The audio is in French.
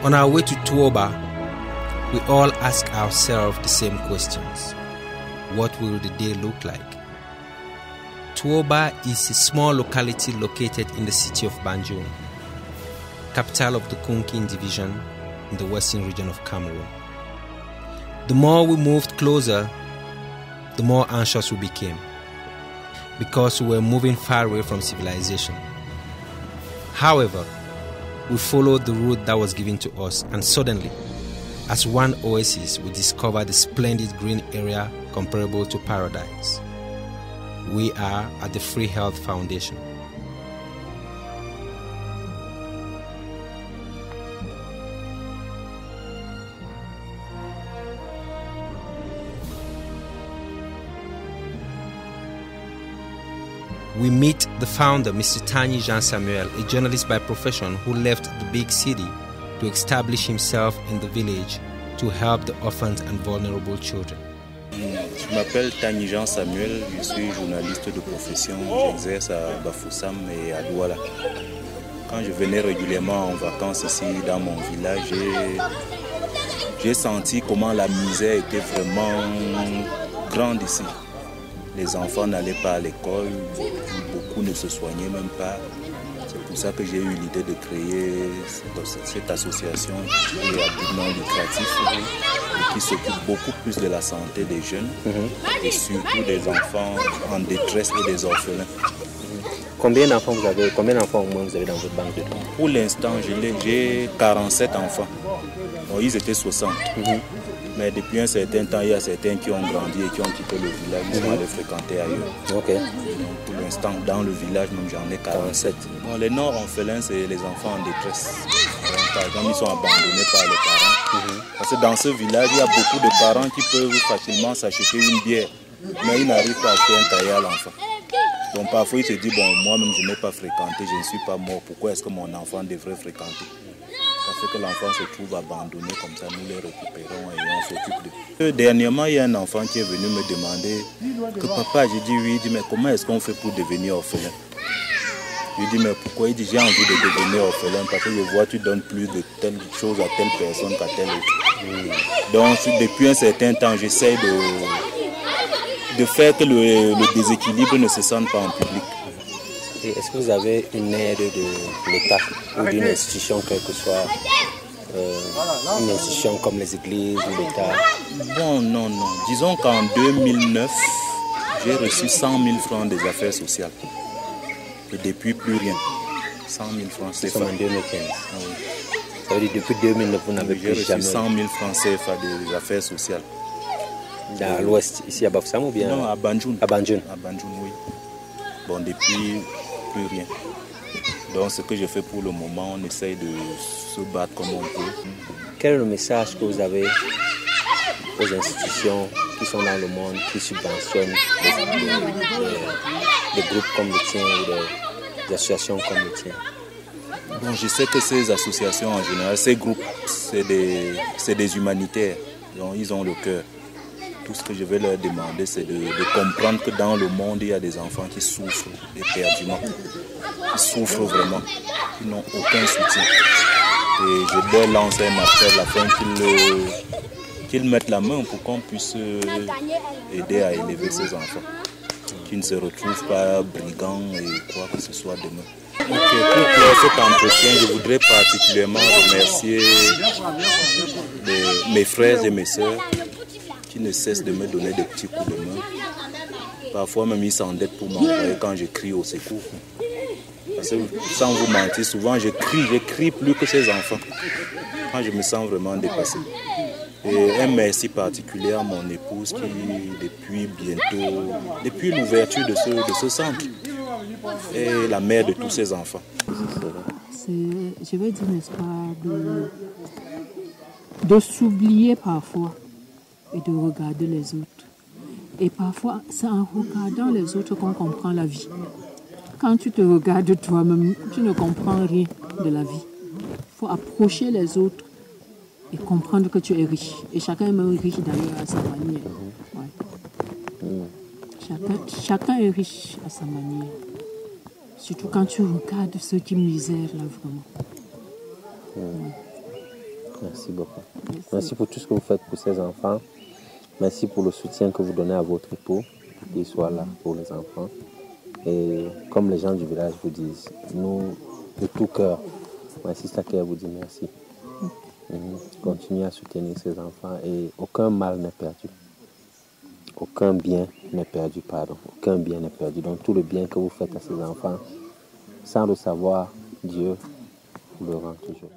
On our way to Tuoba, we all ask ourselves the same questions. What will the day look like? Tuoba is a small locality located in the city of Banjul, capital of the Kunkin division in the western region of Cameroon. The more we moved closer, the more anxious we became, because we were moving far away from civilization. However, we followed the route that was given to us, and suddenly, as one oasis, we discovered a splendid green area comparable to paradise. We are at the Free Health Foundation. We meet the founder, Mr. Tani Jean Samuel, a journalist by profession who left the big city to establish himself in the village to help the orphans and vulnerable children. Je m'appelle Tani Jean Samuel, je suis journaliste de profession, j'exerce à Bafoussam et à Douala. Quand je venais régulièrement en vacances ici dans mon village, j'ai senti comment la misère était vraiment grande ici. Les enfants n'allaient pas à l'école, beaucoup ne se soignaient même pas. C'est pour ça que j'ai eu l'idée de créer cette association qui est à but non lucratif et qui s'occupe beaucoup plus de la santé des jeunes et surtout des enfants en détresse et des orphelins. Combien d'enfants vous avez, combien d'enfants au moins vous avez dans votre banque de temps? Pour l'instant, j'ai 47 enfants. Bon, ils étaient 60. Mais depuis un certain temps, il y a certains qui ont grandi et qui ont quitté le village, ils sont allés fréquenter ailleurs. Okay. Donc, pour l'instant, dans le village, même j'en ai 47. Bon, les non-orphelins, c'est les enfants en détresse. Donc, par exemple, ils sont abandonnés par les parents. Parce que dans ce village, il y a beaucoup de parents qui peuvent facilement s'acheter une bière, mais ils n'arrivent pas à acheter un cahier à l'enfant. Donc parfois, il se dit, bon, moi-même, je n'ai pas fréquenté, je ne suis pas mort. Pourquoi est-ce que mon enfant devrait fréquenter? Ça fait que l'enfant se trouve abandonné, comme ça nous les récupérons et on s'occupe d'eux. Dernièrement, il y a un enfant qui est venu me demander que papa, j'ai dit oui, il dit mais comment est-ce qu'on fait pour devenir orphelin? Je lui dis mais pourquoi? Il dit j'ai envie de devenir orphelin parce que je vois tu donnes plus de telle chose à telle personne qu'à telle autre. Donc depuis un certain temps, j'essaie de faire que le déséquilibre ne se sente pas en public. Est-ce que vous avez une aide de l'État ou d'une institution, quelle que soit une institution comme les églises ou l'État? Bon, non. Disons qu'en 2009, j'ai reçu 100 000 francs des affaires sociales. Et depuis, plus rien. 100 000 francs CFA. En 2015. Oui. Ça veut dire depuis 2009, vous n'avez plus jamais... J'ai reçu 100 000 francs CFA des affaires sociales. Dans l'ouest, ici à Bafoussam ou bien? Non, à Banjul. À Banjul. À Banjul, oui. Bon, depuis, plus rien. Donc, ce que je fais pour le moment, on essaye de se battre comme on peut. Quel est le message que vous avez aux institutions qui sont dans le monde, qui subventionnent des groupes comme le tien ou des associations comme le tien? Bon, je sais que ces associations en général, ces groupes, c'est des humanitaires. Donc, ils ont le cœur. Tout ce que je vais leur demander, c'est de comprendre que dans le monde, il y a des enfants qui souffrent éperdument, qui souffrent vraiment, qui n'ont aucun soutien. Et je leur lance un appel afin qu'ils mettent la main pour qu'on puisse aider à élever ces enfants, qui ne se retrouvent pas brigands et quoi que ce soit demain. Pour clore cet entretien, je voudrais particulièrement remercier mes frères et mes sœurs qui ne cessent de me donner des petits coups de main. Parfois même ils s'endettent pour m'envoyer quand je crie au secours. Parce que sans vous mentir, souvent je crie plus que ces enfants. Quand je me sens vraiment dépassé. Et un merci particulier à mon épouse qui depuis l'ouverture de ce centre, est la mère de tous ces enfants. Je vais dire, n'est-ce pas, de s'oublier parfois et de regarder les autres. Et parfois, c'est en regardant les autres qu'on comprend la vie. Quand tu te regardes toi-même, tu ne comprends rien de la vie. Il faut approcher les autres et comprendre que tu es riche. Et chacun est même riche d'ailleurs à sa manière. Ouais. Chacun est riche à sa manière. Surtout quand tu regardes ceux qui misèrent là vraiment. Ouais. Merci beaucoup. Merci pour tout ce que vous faites pour ces enfants. Merci pour le soutien que vous donnez à votre époux, pour qu'il soit là pour les enfants. Et comme les gens du village vous disent, nous, de tout cœur, ma sister Claire vous dit merci. Continuez à soutenir ces enfants et aucun mal n'est perdu. Aucun bien n'est perdu, pardon. Aucun bien n'est perdu. Donc tout le bien que vous faites à ces enfants, sans le savoir, Dieu vous le rend toujours.